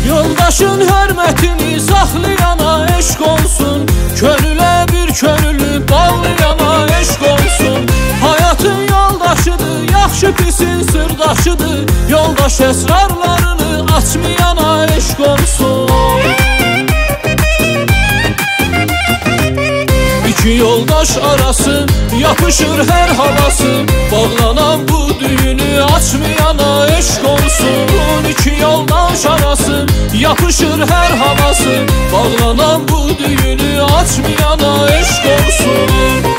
Yoldaşın hörmətini saxlayana eşq olsun, könülə bir könüllü bağlayana eşq olsun. Hayatın yoldaşıdır, yaxşı pisin sırdaşıdır, yoldaş əsrarlarını açmayana eşq olsun. İki yoldaş arası yapışır hər havası, bağlanan bu düğünü açmayana eşq olsun. İki yoldaş arası yapışır hər havası, bağlanan bu düğünü açmayana eşq olsun.